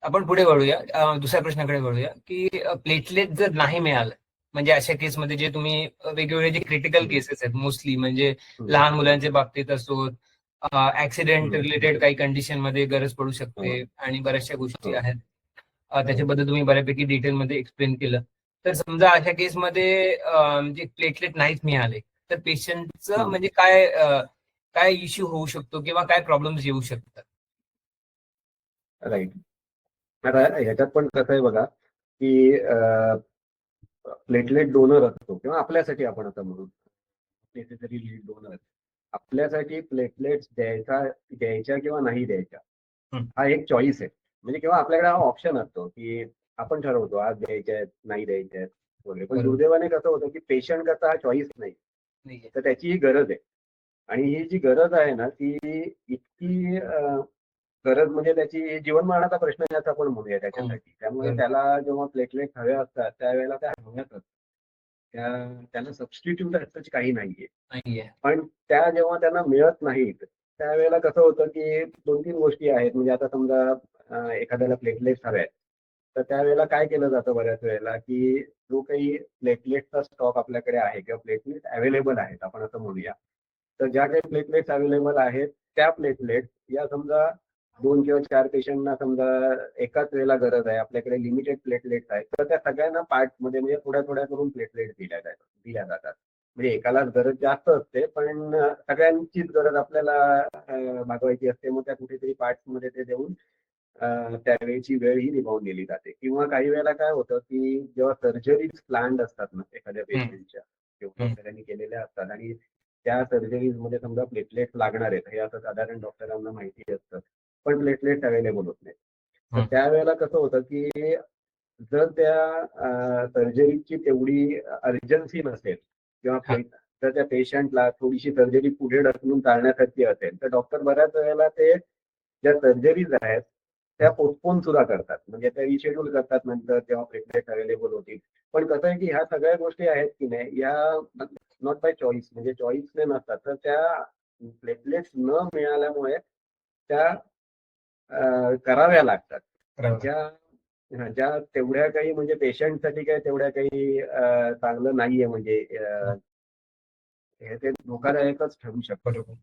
आपण पुढे वळूया, दुसऱ्या प्रश्नाकडे वळूया की प्लेटलेट जर नाही मिळालं, म्हणजे अशा केसमध्ये जे तुम्ही वेगवेगळे जे क्रिटिकल केसेस आहेत मोस्टली, म्हणजे लहान मुलांच्या बाबतीत असो, ऍक्सिडेंट रिलेटेड काही कंडिशन मध्ये गरज पडू शकते आणि बऱ्याचशा गोष्टी आहेत, त्याच्याबद्दल तुम्ही बऱ्यापैकी डिटेलमध्ये एक्सप्लेन केलं. तर समजा अशा केसमध्ये म्हणजे प्लेटलेट नाहीच मिळाले तर पेशंटचं म्हणजे काय काय इश्यू होऊ शकतो किंवा काय प्रॉब्लेम्स येऊ शकतात? राईट. आता ह्याच्यात पण कसं आहे बघा की प्लेटलेट डोनर असतो किंवा आपल्यासाठी आपण आता म्हणून नेसेसरी लीड डोनर, आपल्यासाठी प्लेटलेट्स द्यायच्या किंवा नाही द्यायच्या हा एक चॉईस आहे. म्हणजे किंवा आपल्याकडे हा ऑप्शन असतो की आपण ठरवतो आज द्यायच्या आहेत नाही द्यायच्या आहेत वगैरे. पण दुर्दैवाने कसं होतं की पेशंट कसा हा चॉईस नाही, तर त्याची ही गरज आहे. आणि ही जी गरज आहे ना ती इतकी गरज म्हणजे त्याची जीवनमरणाचा प्रश्न आहे असं आपण म्हणूया त्याच्यासाठी. त्यामुळे त्याला जेव्हा प्लेटलेट हवे असतात त्यावेळेला त्या हव्याच असतात, त्यांना सबस्टिट्यूट असं काही नाहीये. पण त्या जेव्हा त्यांना मिळत नाहीत त्यावेळेला कसं होतं की 2-3 गोष्टी आहेत. म्हणजे आता समजा एखाद्याला प्लेटलेट्स हव्या आहेत तर त्यावेळेला काय केलं जातं बऱ्याच वेळेला की जो काही प्लेटलेटचा स्टॉक आपल्याकडे आहे किंवा प्लेटलेट अवेलेबल आहेत आपण असं म्हणूया, तर ज्या काही प्लेटलेट्स अवेलेबल आहेत त्या प्लेटलेट या समजा 2 किंवा 4 पेशंटना समजा एकाच वेळेला गरज आहे, आपल्याकडे लिमिटेड प्लेटलेट्स आहेत, तर त्या सगळ्यांना पार्टमध्ये म्हणजे थोड्या थोड्या करून प्लेटलेट दिल्या जातात. म्हणजे एकालाच गरज जास्त असते पण सगळ्यांचीच गरज आपल्याला भागवायची असते. मग त्या कुठेतरी पार्ट्समध्ये ते देऊन त्यावेळेची वेळ ही निभावून दिली जाते. किंवा काही वेळेला काय होतं की जेव्हा सर्जरीज प्लॅन्ड असतात ना एखाद्या पेशंटच्या किंवा सगळ्यांनी केलेल्या असतात आणि त्या सर्जरीज मध्ये समजा प्लेटलेट्स लागणार आहेत हे असं साधारण डॉक्टरांना माहिती असतं, पण प्लेटलेट्स अवेलेबल होत नाही. तर त्यावेळेला कसं होतं की जर त्या सर्जरीची तेवढी अर्जन्सी नसेल किंवा जर त्या पेशंटला थोडीशी सर्जरी पुढे ढकलून टाळण्यासाठी असेल तर डॉक्टर बऱ्याच वेळेला ते ज्या सर्जरीज आहेत त्या पोस्टपोन सुद्धा करतात, म्हणजे त्या रिशेड्यूल करतात नंतर जेव्हा प्लेटलेट अवेलेबल होतील. पण कसं आहे की ह्या सगळ्या गोष्टी आहेत की नाही या नॉट बाय चॉईस, म्हणजे चॉईसने नसतात. तर त्या प्लेटलेट्स न मिळाल्यामुळे त्या कराव्या लागतात. ज्या तेवढ्या काही म्हणजे पेशंटसाठी काय तेवढ्या काही चांगलं नाहीये, म्हणजे हे ते धोकादायकच ठरू शकतं.